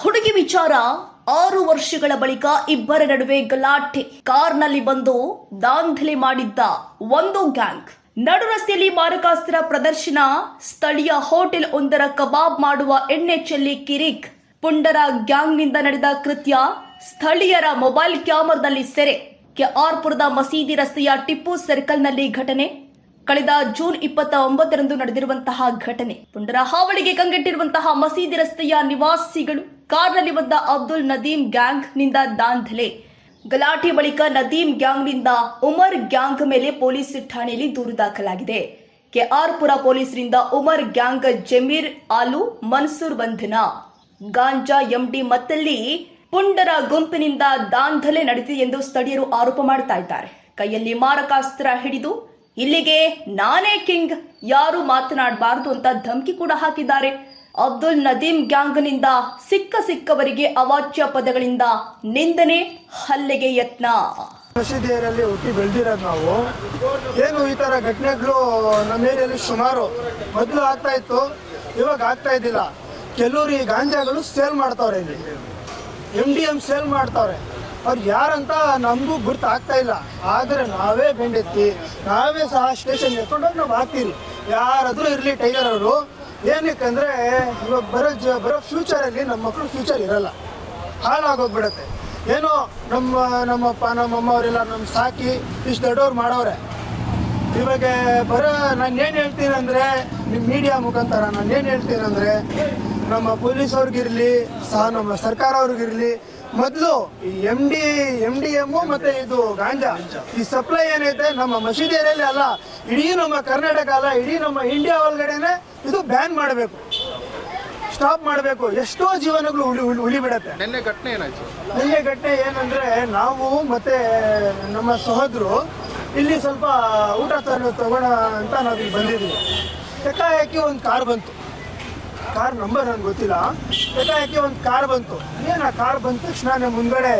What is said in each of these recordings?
ಹುಡುಗಿ ವಿಚಾರ 6 ವರ್ಷಗಳ ಬಳಿಕ ಇಬ್ಬರ ನಡುವೆ ಗಲಾಟೆ. ಕಾರ್ನಲ್ಲಿ ಬಂದು ದಾಂಧಲೆ ಮಾಡಿದ್ದ ಒಂದು ಗ್ಯಾಂಗ್. ನಡು ರಸ್ತೆಯಲ್ಲಿ ಮಾರಕಾಸ್ತ್ರ ಪ್ರದರ್ಶನ. ಸ್ಥಳೀಯ ಹೋಟೆಲ್ ಒಂದರ ಕಬಾಬ್ ಮಾಡುವ ಎಣ್ಣೆ ಚೆಲ್ಲಿ ಕಿರಿಕ್. ಪುಂಡರ ಗ್ಯಾಂಗ್ನಿಂದ ನಡೆದ ಕೃತ್ಯ ಸ್ಥಳೀಯರ ಮೊಬೈಲ್ ಕ್ಯಾಮೆರಾದಲ್ಲಿ ಸೆರೆ. ಕೆಆರ್ಪುರದ ಮಸೀದಿ ರಸ್ತೆಯ ಟಿಪ್ಪು ಸರ್ಕಲ್ನಲ್ಲಿ ಘಟನೆ. ಕಳೆದ ಜೂನ್ 29ರಂದು ನಡೆದಿರುವಂತಹ ಘಟನೆ. ಪುಂಡರ ಹಾವಳಿಗೆ ಕಂಗೆಟ್ಟಿರುವಂತಹ ಮಸೀದಿ ರಸ್ತೆಯ ನಿವಾಸಿಗಳು. ಕಾರ್ನಲ್ಲಿ ಬಂದ ಅಬ್ದುಲ್ ನದೀಂ ಗ್ಯಾಂಗ್ ನಿಂದ ದಾಂಧಲೆ. ಗಲಾಟೆ ಬಳಿಕ ನದೀಂ ಗ್ಯಾಂಗ್ನಿಂದ ಉಮರ್ ಗ್ಯಾಂಗ್ ಮೇಲೆ ಪೊಲೀಸ್ ಠಾಣೆಯಲ್ಲಿ ದೂರು ದಾಖಲಾಗಿದೆ. ಕೆಆರ್ಪುರ ಪೊಲೀಸರಿಂದ ಉಮರ್ ಗ್ಯಾಂಗ್ ಜಮೀರ್ ಆಲು ಮನ್ಸೂರ್ ಬಂಧನ. ಗಾಂಜಾ ಎಂಡಿ ಮತ್ತಲ್ಲಿ ಪುಂಡರ ಗುಂಪಿನಿಂದ ದಾಂಧಲೆ ನಡೆದಿದೆ ಎಂದು ಸ್ಥಳೀಯರು ಆರೋಪ ಮಾಡ್ತಾ ಇದ್ದಾರೆ. ಕೈಯಲ್ಲಿ ಮಾರಕಾಸ್ತ್ರ ಹಿಡಿದು ಇಲ್ಲಿಗೆ ನಾನೇ ಕಿಂಗ್, ಯಾರು ಮಾತನಾಡಬಾರದು ಅಂತ ಧಮಕಿ ಕೂಡ ಹಾಕಿದ್ದಾರೆ. ಅಬ್ದುಲ್ ನದೀಂ ಗ್ಯಾಂಗ್ನಿಂದ ಸಿಕ್ಕವರಿಗೆ ಅವಾಚ್ಯ ಪದಗಳಿಂದ ನಿಂದನೆ, ಹಲ್ಲೆಗೆ ಯತ್ನ. ಮಸೀದಿಯರಲ್ಲಿ ಹುಟ್ಟಿ ಬೆಳೆದಿರೋದು ನಾವು. ಏನು ಈ ತರ ಘಟನೆಗಳು ನಮ್ಮ ಏರಿಯಲ್ಲಿ ಸುಮಾರು ಮೊದಲು ಆಗ್ತಾ ಇತ್ತು, ಇವಾಗ ಆಗ್ತಾ ಇದ್ದಿಲ್ಲ. ಕೆಲವರು ಈ ಗಾಂಜಾಗಳು ಸೇಲ್ ಮಾಡ್ತಾವ್ರೆ, ಇಲ್ಲಿ MDM ಸೇಲ್ ಮಾಡ್ತಾವ್ರೆ. ಅವ್ರು ಯಾರಂತ ನಮಗೂ ಗುರ್ತು ಆಗ್ತಾ ಇಲ್ಲ. ಆದರೆ ನಾವೇ ಬೆಂಡೆತ್ತಿ ನಾವೇ ಸಹ ಸ್ಟೇಷನ್ ಎತ್ಕೊಂಡೋಗಿ ನಾವು ಹಾಕ್ತೀವಿ. ಯಾರಾದರೂ ಇರಲಿ ಟೈಗರ್ ಅವರು. ಏನಕ್ಕಂದರೆ ಇವಾಗ ಬರೋ ಫ್ಯೂಚರಲ್ಲಿ ನಮ್ಮ ಮಕ್ಕಳು ಫ್ಯೂಚರ್ ಇರಲ್ಲ, ಹಾಳಾಗೋಗ್ಬಿಡತ್ತೆ. ಏನೋ ನಮ್ಮಪ್ಪ ನಮ್ಮಮ್ಮ ಅವರೆಲ್ಲ ನಮ್ಮ ಸಾಕಿ ಇಷ್ಟು ದೊಡ್ಡವ್ರು ಮಾಡೋರೆ. ಇವಾಗ ನಾನೇನು ಹೇಳ್ತೀನಿ ಅಂದರೆ, ನಿಮ್ಮ ಮೀಡಿಯಾ ಮುಖಾಂತರ ನಾನೇನು ಹೇಳ್ತೀನಿ ಅಂದರೆ, ನಮ್ಮ ಪೊಲೀಸವ್ರಿಗಿರಲಿ ಸಹ ನಮ್ಮ ಸರ್ಕಾರ ಅವ್ರಿಗಿರಲಿ, ಮೊದಲು ಈ MDM ಮತ್ತು ಇದು ಗಾಂಜಾ ಈ ಸಪ್ಲೈ ಏನೈತೆ ನಮ್ಮ ಮಸೀದಿ ಏರಿಯಲ್ಲಿ ಅಲ್ಲ, ಇಡೀ ನಮ್ಮ ಕರ್ನಾಟಕ ಅಲ್ಲ, ಇಡೀ ನಮ್ಮ ಇಂಡಿಯಾ ಒಳಗಡೆನೆ ಇದು ಬ್ಯಾನ್ ಮಾಡಬೇಕು, ಸ್ಟಾಪ್ ಮಾಡಬೇಕು. ಎಷ್ಟೋ ಜೀವನಗಳು ಉಳಿಬಿಡತ್ತೆ. ನಿನ್ನೆ ಘಟನೆ ಏನಾಯ್ತು? ನಿನ್ನೆ ಘಟನೆ ಏನಂದ್ರೆ, ನಾವು ಮತ್ತೆ ನಮ್ಮ ಸಹೋದರು ಇಲ್ಲಿ ಸ್ವಲ್ಪ ಊಟ ತಗೋಣ ಅಂತ ನಾವು ಇಲ್ಲಿ ಬಂದಿದ್ವಿ. ಏಕಾಏಕಿ ಒಂದು ಕಾರ್ ಬಂತು. ಕಾರ್ ನಂಬರ್ ನನಗೆ ಗೊತ್ತಿಲ್ಲ. ಏಕಾಏಕಿ ಒಂದು ಕಾರ್ ಬಂತು. ಏನು ಆ ಕಾರ್ ಬಂದ ತಕ್ಷಣ ಮುಂದ್ಗಡೆ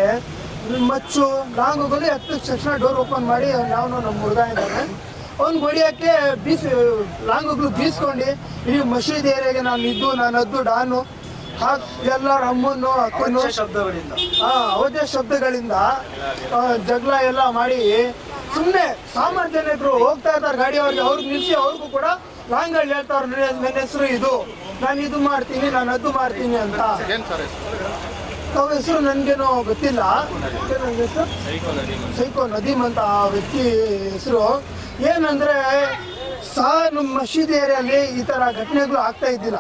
ಮಚ್ಚು ಲಾಂಗ್ ಹೋಗಲಿ ಹತ್ತು ತಕ್ಷಣ ಡೋರ್ ಓಪನ್ ಮಾಡಿ ನಾವು ನಮ್ಮ ಹುಡುಗ ಇದ್ದಾನೆ ಅವ್ನು ಹೊಡಿಯೋಕ್ಕೆ ಲಾಂಗ್ ಹೋಗ್ಲು ಬೀಸ್ಕೊಂಡು ಇಡೀ ಮಸೀದಿ ಏರಿಯಾಗೆ ನಾನು ಅದ್ದು ಡಾನು ಎಲ್ಲರ ಅಮ್ಮನ್ನು ಅಕ್ಕನ್ನು ಅವಧಿ ಶಬ್ದಗಳಿಂದ ಜಗಳ ಎಲ್ಲ ಮಾಡಿ ಸುಮ್ಮನೆ ಸಾಮಾನ್ಯ ಜನರು ಹೋಗ್ತಾ ಇರ್ತಾರೆ ಗಾಡಿ ಅವ್ರಿಗೆ ನಿಲ್ಲಿಸಿ ಅವ್ರಿಗೂ ಕೂಡ ಲಾಂಗ್ಗಳು ಹೇಳ್ತಾವ್ರು, ನನ್ನ ಹೆಸರು ಇದು, ನಾನು ಇದು ಮಾಡ್ತೀನಿ, ನಾನು ಅದು ಮಾಡ್ತೀನಿ ಅಂತ. ಅವ್ರ ಹೆಸರು ನನಗೇನೋ ಗೊತ್ತಿಲ್ಲ. ಸೈಕೋ ನದೀಮ್ ಅಂತ ಆ ವ್ಯಕ್ತಿ ಹೆಸರು. ಏನಂದ್ರೆ ನಮ್ಮ ಮಸೀದಿ ಏರಿಯಲ್ಲಿ ಈ ತರ ಘಟನೆಗಳು ಆಗ್ತಾ ಇದ್ದಿಲ್ಲ.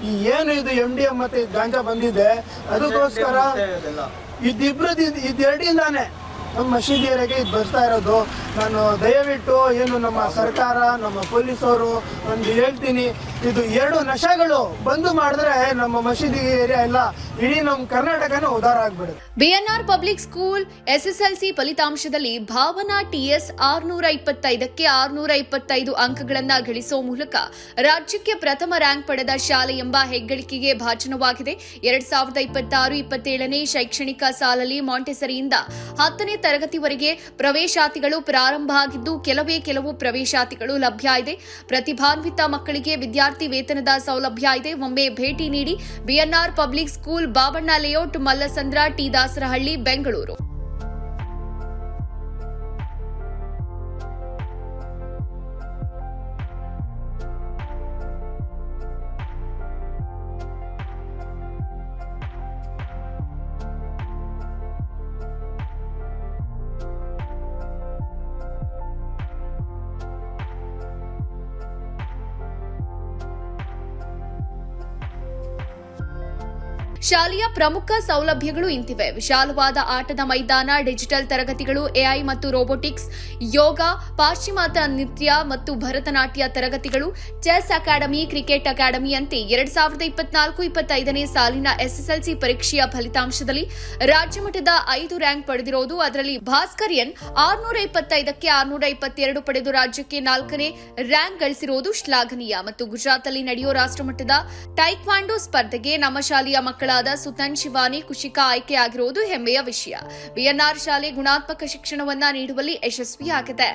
ಈ ಏನು ಇದು MDM ಮತ್ತೆ ಗಾಂಜಾ ಬಂದಿದೆ, ಅದಕ್ಕೋಸ್ಕರ ಇದೆರಡಿಂದಾನೆ ನಮ್ಮ ಮಸೀದಿ ಏರಿಯಾಗೆ ಇದು ಬರ್ತಾ ಇರೋದು. ನಾನು ದಯವಿಟ್ಟು ಏನು ನಮ್ಮ ಸರ್ಕಾರ ನಮ್ಮ ಪೊಲೀಸವರು ಒಂದು ಹೇಳ್ತೀನಿ, ಇದು 2 ನಶೆಗಳು ಬಂದು ಮಾಡಿದ್ರೆ ನಮ್ಮ ಮಸೀದಿ ಏರಿಯಾ ಎಲ್ಲ ಇಡೀ ನಮ್ಮ ಕರ್ನಾಟಕನೇ ಉದ್ಧಾರ ಆಗ್ಬಿಡುತ್ತೆ. BNR ಪಬ್ಲಿಕ್ ಸ್ಕೂಲ್ SSLC ಫಲಿತಾಂಶದಲ್ಲಿ ಭಾವನಾ TS 625ಕ್ಕೆ 625 ಅಂಕಗಳನ್ನು ಗಳಿಸುವ ಮೂಲಕ ರಾಜ್ಯಕ್ಕೆ ಪ್ರಥಮ ರ್ಯಾಂಕ್ ಪಡೆದ ಶಾಲೆ ಎಂಬ ಹೆಗ್ಗಳಿಕೆಗೆ ಭಾಜನವಾಗಿದೆ. 2026-27ನೇ ಶೈಕ್ಷಣಿಕ ಸಾಲಲ್ಲಿ ಮಾಂಟೆಸರಿಯಿಂದ 10ನೇ ತರಗತಿವರೆಗೆ ಪ್ರವೇಶಾತಿಗಳು ಪ್ರಾರಂಭ ಆಗಿದ್ದು, ಕೆಲವು ಪ್ರವೇಶಾತಿಗಳು ಲಭ್ಯ ಇದೆ. ಪ್ರತಿಭಾನ್ವಿತ ಮಕ್ಕಳಿಗೆ ವಿದ್ಯಾರ್ಥಿ ವೇತನದ ಸೌಲಭ್ಯ ಇದೆ. ಒಮ್ಮೆ ಭೇಟಿ ನೀಡಿ. BNR public school, Babanna layout, Mallasandra, T Dasarahalli, Bengaluru. ಶಾಲೆಯ ಪ್ರಮುಖ ಸೌಲಭ್ಯಗಳು ಇಂತಿವೆ: ವಿಶಾಲವಾದ ಆಟದ ಮೈದಾನ, ಡಿಜಿಟಲ್ ತರಗತಿಗಳು, AI ಮತ್ತು ರೋಬೋಟಿಕ್ಸ್, ಯೋಗ, ಪಾಶ್ಚಿಮಾತ್ಯ ನೃತ್ಯ ಮತ್ತು ಭರತನಾಟ್ಯ ತರಗತಿಗಳು, ಚೆಸ್ ಅಕಾಡೆಮಿ, ಕ್ರಿಕೆಟ್ ಅಕಾಡೆಮಿಯಂತೆ 2024-25ನೇ ಸಾಲಿನ SSLC ಪರೀಕ್ಷೆಯ ಫಲಿತಾಂಶದಲ್ಲಿ ರಾಜ್ಯಮಟ್ಟದ 5 ರ್ಯಾಂಕ್ ಪಡೆದಿರುವುದು. ಅದರಲ್ಲಿ ಭಾಸ್ಕರ್ಯನ್ 625ಕ್ಕೆ 622 ಪಡೆದು ರಾಜ್ಯಕ್ಕೆ 4ನೇ ರ್ಯಾಂಕ್ ಗಳಿಸಿರುವುದು ಶ್ಲಾಘನೀಯ. ಮತ್ತು ಗುಜರಾತ್ನಲ್ಲಿ ನಡೆಯುವ ರಾಷ್ಟ್ರಮಟ್ಟದ ಟೈಕ್ವಾಂಡೋ ಸ್ಪರ್ಧೆಗೆ ನಮ್ಮ ಶಾಲೆಯ ಮಕ್ಕಳ ಸುತನ್ ಶಿವಾನಿ ಕುಶಿಕಾ ಆಯ್ಕೆಯಾಗಿರುವುದು ಹೆಮ್ಮೆಯ ವಿಷಯ. BNR ಶಾಲೆ ಗುಣಾತ್ಮಕ ಶಿಕ್ಷಣವನ್ನ ನೀಡುವಲ್ಲಿ ಯಶಸ್ವಿಯಾಗಿದೆ.